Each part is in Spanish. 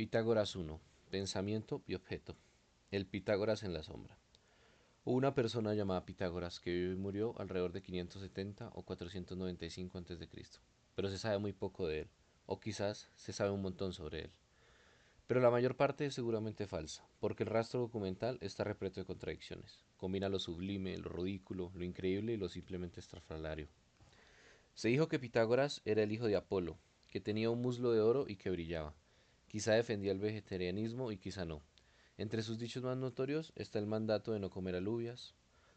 Pitágoras 1. Pensamiento y objeto. El Pitágoras en la sombra. Hubo una persona llamada Pitágoras que vivió y murió alrededor de 570 o 495 a.C., pero se sabe muy poco de él, o quizás se sabe un montón sobre él. Pero la mayor parte es seguramente falsa, porque el rastro documental está repleto de contradicciones. Combina lo sublime, lo ridículo, lo increíble y lo simplemente estrafalario. Se dijo que Pitágoras era el hijo de Apolo, que tenía un muslo de oro y que brillaba. Quizá defendía el vegetarianismo y quizá no. Entre sus dichos más notorios está el mandato de no comer alubias,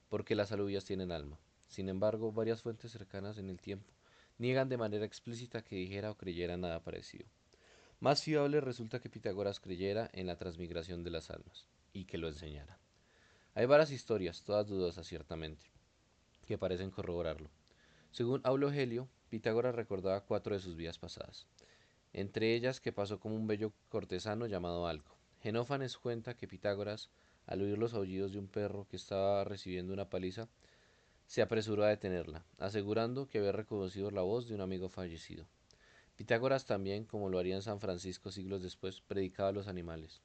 porque las alubias tienen alma. Sin embargo, varias fuentes cercanas en el tiempo niegan de manera explícita que dijera o creyera nada parecido. Más fiable resulta que Pitágoras creyera en la transmigración de las almas, y que lo enseñara. Hay varias historias, todas dudosas ciertamente, que parecen corroborarlo. Según Aulogelio, Pitágoras recordaba cuatro de sus vidas pasadas, entre ellas que pasó como un bello cortesano llamado Alco. Genófanes cuenta que Pitágoras, al oír los aullidos de un perro que estaba recibiendo una paliza, se apresuró a detenerla, asegurando que había reconocido la voz de un amigo fallecido. Pitágoras también, como lo haría en San Francisco siglos después, predicaba a los animales.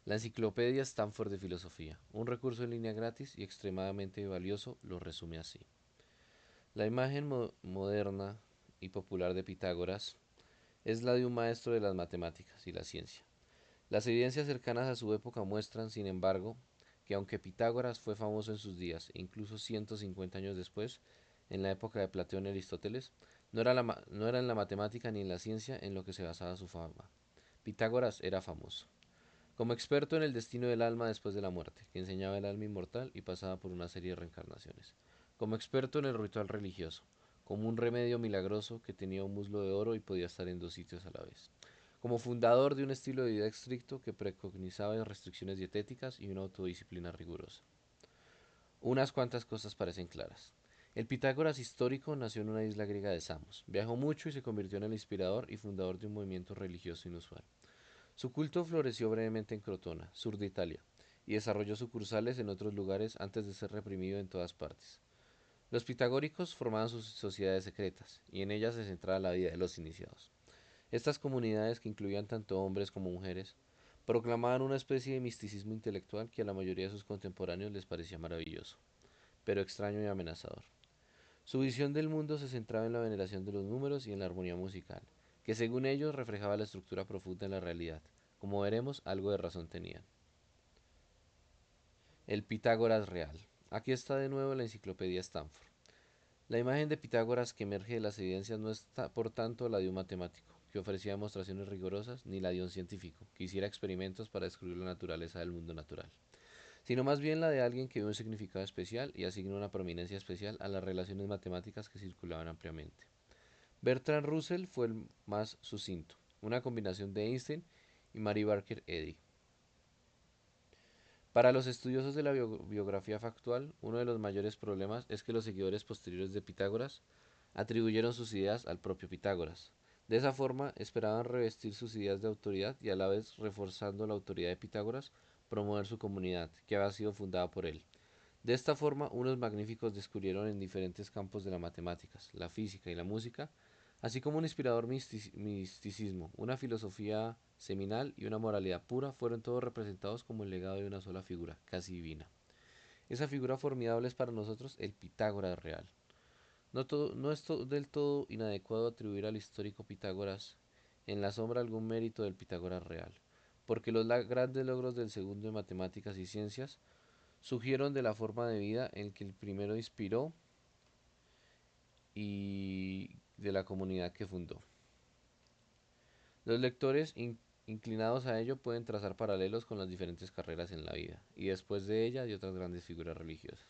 La enciclopedia Stanford de Filosofía, un recurso en línea gratis y extremadamente valioso, lo resume así. La imagen moderna y popular de Pitágoras es la de un maestro de las matemáticas y la ciencia. Las evidencias cercanas a su época muestran, sin embargo, que aunque Pitágoras fue famoso en sus días e incluso 150 años después, en la época de Platón y Aristóteles, no era en la matemática ni en la ciencia en lo que se basaba su fama. Pitágoras era famoso como experto en el destino del alma después de la muerte, que enseñaba el alma inmortal y pasaba por una serie de reencarnaciones, como experto en el ritual religioso, como un remedio milagroso que tenía un muslo de oro y podía estar en dos sitios a la vez, como fundador de un estilo de vida estricto que preconizaba restricciones dietéticas y una autodisciplina rigurosa. Unas cuantas cosas parecen claras. El Pitágoras histórico nació en una isla griega de Samos, viajó mucho y se convirtió en el inspirador y fundador de un movimiento religioso inusual. Su culto floreció brevemente en Crotona, sur de Italia, y desarrolló sucursales en otros lugares antes de ser reprimido en todas partes. Los pitagóricos formaban sus sociedades secretas, y en ellas se centraba la vida de los iniciados. Estas comunidades, que incluían tanto hombres como mujeres, proclamaban una especie de misticismo intelectual que a la mayoría de sus contemporáneos les parecía maravilloso, pero extraño y amenazador. Su visión del mundo se centraba en la veneración de los números y en la armonía musical, que según ellos reflejaba la estructura profunda de la realidad. Como veremos, algo de razón tenían. El Pitágoras real. Aquí está de nuevo la enciclopedia Stanford. La imagen de Pitágoras que emerge de las evidencias no es por tanto la de un matemático, que ofrecía demostraciones rigurosas, ni la de un científico, que hiciera experimentos para descubrir la naturaleza del mundo natural, sino más bien la de alguien que dio un significado especial y asignó una prominencia especial a las relaciones matemáticas que circulaban ampliamente. Bertrand Russell fue el más sucinto, una combinación de Einstein y Mary Baker Eddy. Para los estudiosos de la biografía factual, uno de los mayores problemas es que los seguidores posteriores de Pitágoras atribuyeron sus ideas al propio Pitágoras. De esa forma, esperaban revestir sus ideas de autoridad y a la vez, reforzando la autoridad de Pitágoras, promover su comunidad, que había sido fundada por él. De esta forma, unos magníficos descubrieron en diferentes campos de las matemáticas, la física y la música, así como un inspirador misticismo, una filosofía seminal y una moralidad pura, fueron todos representados como el legado de una sola figura, casi divina. Esa figura formidable es para nosotros el Pitágoras real. No es del todo inadecuado atribuir al histórico Pitágoras en la sombra algún mérito del Pitágoras real, porque los grandes logros del segundo en matemáticas y ciencias surgieron de la forma de vida en que el primero inspiró y de la comunidad que fundó. Los lectores inclinados a ello pueden trazar paralelos con las diferentes carreras en la vida y después de ella de otras grandes figuras religiosas.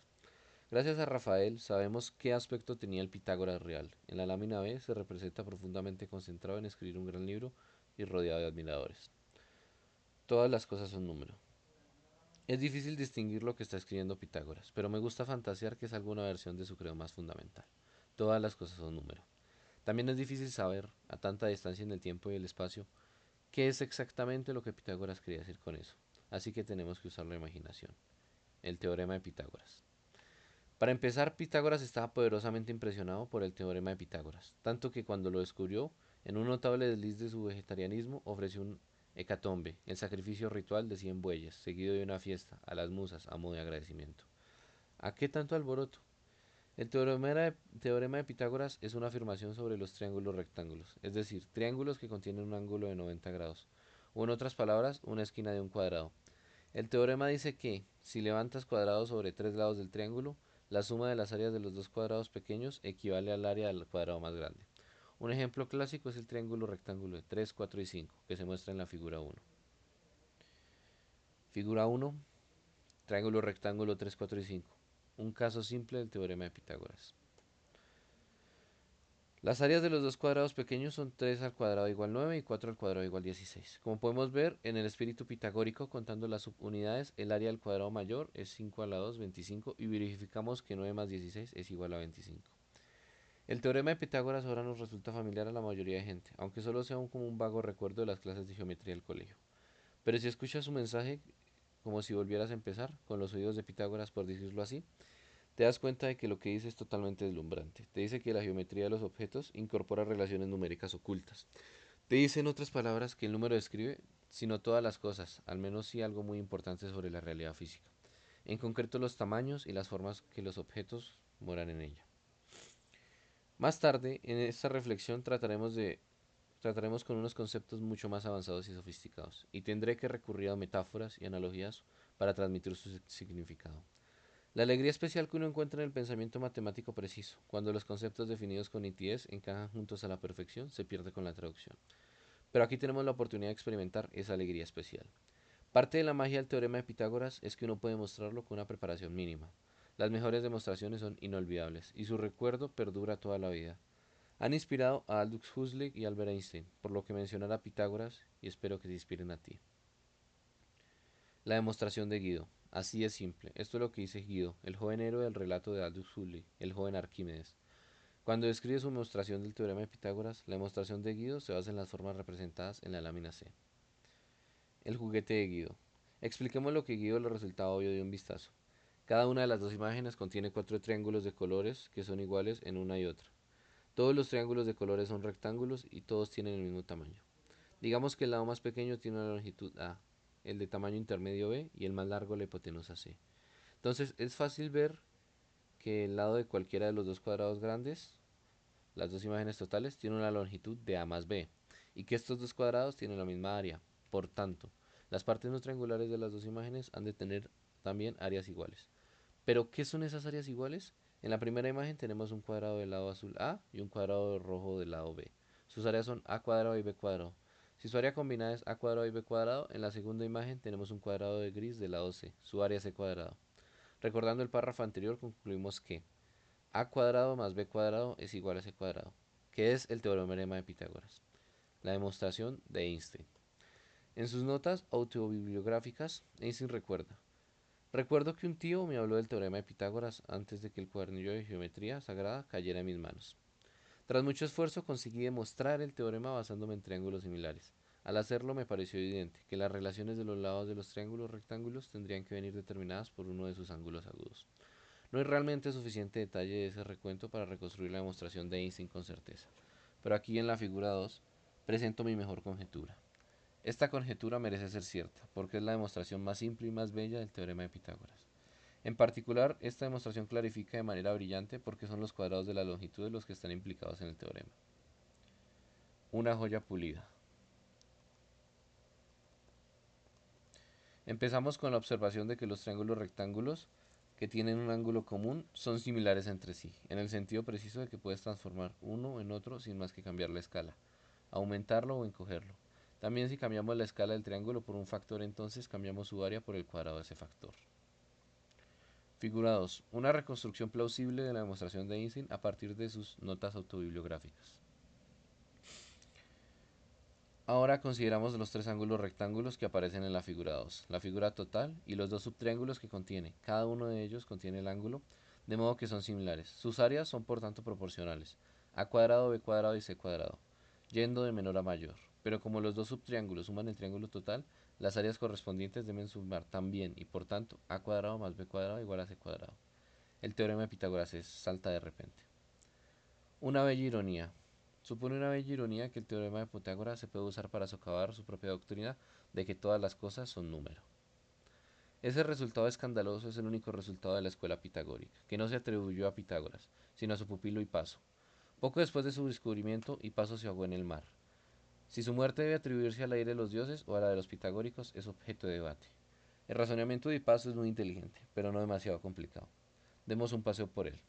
Gracias a Rafael sabemos qué aspecto tenía el Pitágoras real. En la lámina B se representa profundamente concentrado en escribir un gran libro y rodeado de admiradores. Todas las cosas son número. Es difícil distinguir lo que está escribiendo Pitágoras, pero me gusta fantasear que es alguna versión de su credo más fundamental. Todas las cosas son número. También es difícil saber, a tanta distancia en el tiempo y el espacio, qué es exactamente lo que Pitágoras quería decir con eso. Así que tenemos que usar la imaginación. El teorema de Pitágoras. Para empezar, Pitágoras estaba poderosamente impresionado por el teorema de Pitágoras, tanto que cuando lo descubrió, en un notable desliz de su vegetarianismo, ofreció Hecatombe, el sacrificio ritual de 100 bueyes, seguido de una fiesta a las musas a modo de agradecimiento. ¿A qué tanto alboroto? Teorema de Pitágoras es una afirmación sobre los triángulos rectángulos, es decir, triángulos que contienen un ángulo de 90 grados, o en otras palabras, una esquina de un cuadrado. El teorema dice que, si levantas cuadrados sobre tres lados del triángulo, la suma de las áreas de los dos cuadrados pequeños equivale al área del cuadrado más grande. Un ejemplo clásico es el triángulo rectángulo de 3, 4 y 5, que se muestra en la figura 1. Figura 1, triángulo rectángulo 3, 4 y 5. Un caso simple del teorema de Pitágoras. Las áreas de los dos cuadrados pequeños son 3 al cuadrado igual 9 y 4 al cuadrado igual 16. Como podemos ver, en el espíritu pitagórico, contando las subunidades, el área al cuadrado mayor es 5 a la 2, 25, y verificamos que 9 más 16 es igual a 25. El teorema de Pitágoras ahora nos resulta familiar a la mayoría de gente, aunque solo sea como un vago recuerdo de las clases de geometría del colegio. Pero si escuchas su mensaje, como si volvieras a empezar, con los oídos de Pitágoras, por decirlo así, te das cuenta de que lo que dice es totalmente deslumbrante. Te dice que la geometría de los objetos incorpora relaciones numéricas ocultas. Te dice en otras palabras que el número describe, si no todas las cosas, al menos sí algo muy importante sobre la realidad física. En concreto los tamaños y las formas que los objetos moran en ella. Más tarde, en esta reflexión trataremos con unos conceptos mucho más avanzados y sofisticados, y tendré que recurrir a metáforas y analogías para transmitir su significado. La alegría especial que uno encuentra en el pensamiento matemático preciso, cuando los conceptos definidos con nitidez encajan juntos a la perfección, se pierde con la traducción. Pero aquí tenemos la oportunidad de experimentar esa alegría especial. Parte de la magia del teorema de Pitágoras es que uno puede mostrarlo con una preparación mínima. Las mejores demostraciones son inolvidables y su recuerdo perdura toda la vida. Han inspirado a Aldous Huxley y Albert Einstein, por lo que mencionar a Pitágoras y espero que te inspiren a ti. La demostración de Guido. Así es simple. Esto es lo que dice Guido, el joven héroe del relato de Aldous Huxley, el joven Arquímedes. Cuando describe su demostración del teorema de Pitágoras, la demostración de Guido se basa en las formas representadas en la lámina C. El juguete de Guido. Expliquemos lo que Guido le resultaba obvio de un vistazo. Cada una de las dos imágenes contiene cuatro triángulos de colores que son iguales en una y otra. Todos los triángulos de colores son rectángulos y todos tienen el mismo tamaño. Digamos que el lado más pequeño tiene una longitud A, el de tamaño intermedio B y el más largo la hipotenusa C. Entonces es fácil ver que el lado de cualquiera de los dos cuadrados grandes, las dos imágenes totales, tiene una longitud de A más B y que estos dos cuadrados tienen la misma área. Por tanto, las partes no triangulares de las dos imágenes han de tener también áreas iguales. ¿Pero qué son esas áreas iguales? En la primera imagen tenemos un cuadrado del lado azul A y un cuadrado rojo del lado B. Sus áreas son A cuadrado y B cuadrado. Si su área combinada es A cuadrado y B cuadrado, en la segunda imagen tenemos un cuadrado de gris del lado C, su área C cuadrado. Recordando el párrafo anterior, concluimos que A cuadrado más B cuadrado es igual a C cuadrado, que es el teorema de Pitágoras. La demostración de Einstein. En sus notas autobibliográficas, Einstein recuerda: recuerdo que un tío me habló del teorema de Pitágoras antes de que el cuadernillo de geometría sagrada cayera en mis manos. Tras mucho esfuerzo conseguí demostrar el teorema basándome en triángulos similares. Al hacerlo me pareció evidente que las relaciones de los lados de los triángulos rectángulos tendrían que venir determinadas por uno de sus ángulos agudos. No hay realmente suficiente detalle de ese recuento para reconstruir la demostración de Einstein con certeza, pero aquí en la figura 2 presento mi mejor conjetura. Esta conjetura merece ser cierta, porque es la demostración más simple y más bella del teorema de Pitágoras. En particular, esta demostración clarifica de manera brillante por qué son los cuadrados de las longitudes los que están implicados en el teorema. Una joya pulida. Empezamos con la observación de que los triángulos rectángulos que tienen un ángulo común son similares entre sí, en el sentido preciso de que puedes transformar uno en otro sin más que cambiar la escala, aumentarlo o encogerlo. También si cambiamos la escala del triángulo por un factor, entonces cambiamos su área por el cuadrado de ese factor. Figura 2. Una reconstrucción plausible de la demostración de Einstein a partir de sus notas autobibliográficas. Ahora consideramos los tres ángulos rectángulos que aparecen en la figura 2, la figura total y los dos subtriángulos que contiene. Cada uno de ellos contiene el ángulo, de modo que son similares. Sus áreas son por tanto proporcionales, a cuadrado, b cuadrado y c cuadrado, yendo de menor a mayor. Pero como los dos subtriángulos suman el triángulo total, las áreas correspondientes deben sumar también y por tanto a cuadrado más b cuadrado igual a c cuadrado. El teorema de Pitágoras salta de repente. Una bella ironía. Supone una bella ironía que el teorema de Pitágoras se puede usar para socavar su propia doctrina de que todas las cosas son número. Ese resultado escandaloso es el único resultado de la escuela pitagórica, que no se atribuyó a Pitágoras, sino a su pupilo Hipaso. Poco después de su descubrimiento, Hipaso se ahogó en el mar. Si su muerte debe atribuirse a la ira de los dioses o a la de los pitagóricos es objeto de debate. El razonamiento de Hipaso es muy inteligente, pero no demasiado complicado. Demos un paseo por él.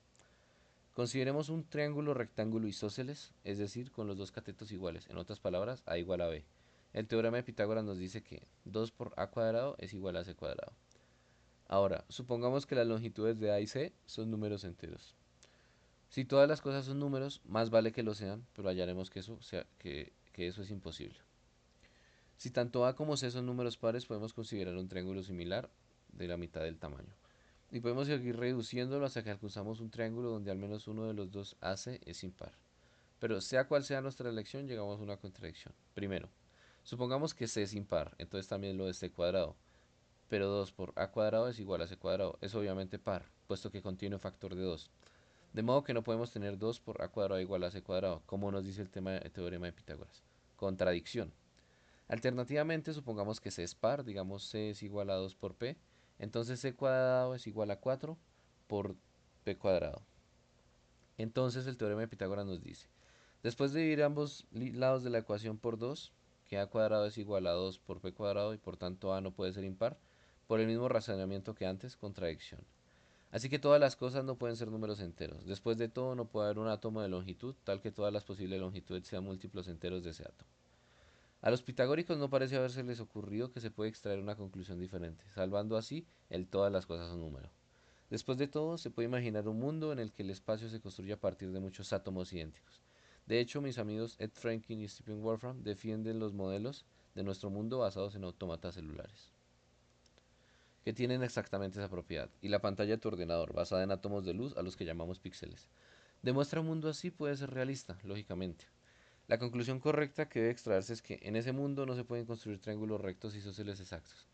Consideremos un triángulo rectángulo isósceles, es decir, con los dos catetos iguales. En otras palabras, A igual a B. El teorema de Pitágoras nos dice que 2 por A cuadrado es igual a C cuadrado. Ahora, supongamos que las longitudes de A y C son números enteros. Si todas las cosas son números, más vale que lo sean, pero hallaremos que eso es imposible. Si tanto A como C son números pares, podemos considerar un triángulo similar de la mitad del tamaño. Y podemos seguir reduciéndolo hasta que alcanzamos un triángulo donde al menos uno de los dos AC es impar. Pero sea cual sea nuestra elección, llegamos a una contradicción. Primero, supongamos que C es impar, entonces también lo de C cuadrado. Pero 2 por A cuadrado es igual a C cuadrado. Es obviamente par, puesto que contiene un factor de 2. De modo que no podemos tener 2 por A cuadrado igual a C cuadrado, como nos dice el teorema de Pitágoras. Contradicción. Alternativamente, supongamos que C es par, digamos C es igual a 2 por P, entonces C cuadrado es igual a 4 por P cuadrado. Entonces el teorema de Pitágoras nos dice, después de dividir ambos lados de la ecuación por 2, que A cuadrado es igual a 2 por P cuadrado y por tanto A no puede ser impar, por el mismo razonamiento que antes, contradicción. Así que todas las cosas no pueden ser números enteros. Después de todo, no puede haber un átomo de longitud tal que todas las posibles longitudes sean múltiplos enteros de ese átomo. A los pitagóricos no parece haberse ocurrido que se puede extraer una conclusión diferente, salvando así el todas las cosas son número. Después de todo, se puede imaginar un mundo en el que el espacio se construye a partir de muchos átomos idénticos. De hecho, mis amigos Ed Franklin y Stephen Wolfram defienden los modelos de nuestro mundo basados en autómatas celulares, que tienen exactamente esa propiedad, y la pantalla de tu ordenador, basada en átomos de luz a los que llamamos píxeles. Demuestra un mundo así puede ser realista, lógicamente. La conclusión correcta que debe extraerse es que en ese mundo no se pueden construir triángulos rectos isósceles exactos.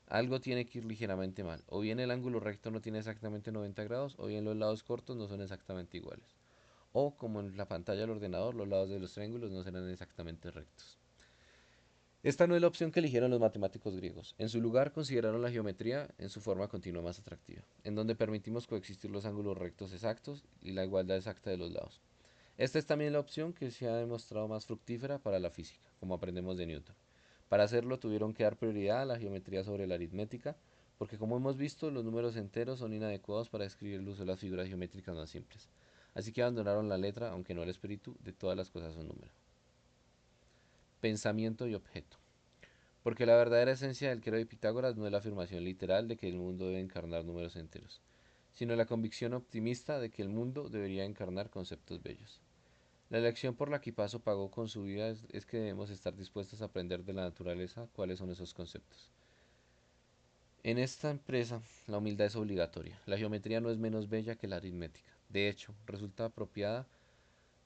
Algo tiene que ir ligeramente mal. O bien el ángulo recto no tiene exactamente 90 grados, o bien los lados cortos no son exactamente iguales. O, como en la pantalla del ordenador, los lados de los triángulos no serán exactamente rectos. Esta no es la opción que eligieron los matemáticos griegos. En su lugar consideraron la geometría en su forma continua más atractiva, en donde permitimos coexistir los ángulos rectos exactos y la igualdad exacta de los lados. Esta es también la opción que se ha demostrado más fructífera para la física, como aprendemos de Newton. Para hacerlo tuvieron que dar prioridad a la geometría sobre la aritmética, porque como hemos visto, los números enteros son inadecuados para describir el uso de las figuras geométricas más simples. Así que abandonaron la letra, aunque no el espíritu, de todas las cosas son número. Pensamiento y objeto. Porque la verdadera esencia del credo de Pitágoras no es la afirmación literal de que el mundo debe encarnar números enteros, sino la convicción optimista de que el mundo debería encarnar conceptos bellos. La elección por la que Paso pagó con su vida es que debemos estar dispuestos a aprender de la naturaleza cuáles son esos conceptos. En esta empresa, la humildad es obligatoria. La geometría no es menos bella que la aritmética. De hecho, resulta apropiada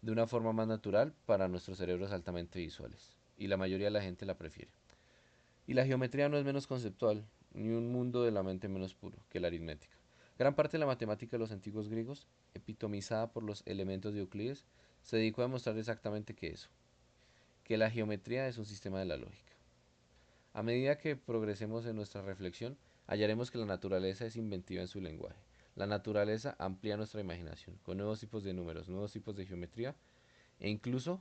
de una forma más natural para nuestros cerebros altamente visuales. Y la mayoría de la gente la prefiere. Y la geometría no es menos conceptual, ni un mundo de la mente menos puro que la aritmética. Gran parte de la matemática de los antiguos griegos, epitomizada por los elementos de Euclides, se dedicó a demostrar exactamente que eso, que la geometría es un sistema de la lógica. A medida que progresemos en nuestra reflexión, hallaremos que la naturaleza es inventiva en su lenguaje. La naturaleza amplía nuestra imaginación, con nuevos tipos de números, nuevos tipos de geometría e incluso,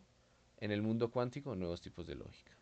en el mundo cuántico, nuevos tipos de lógica.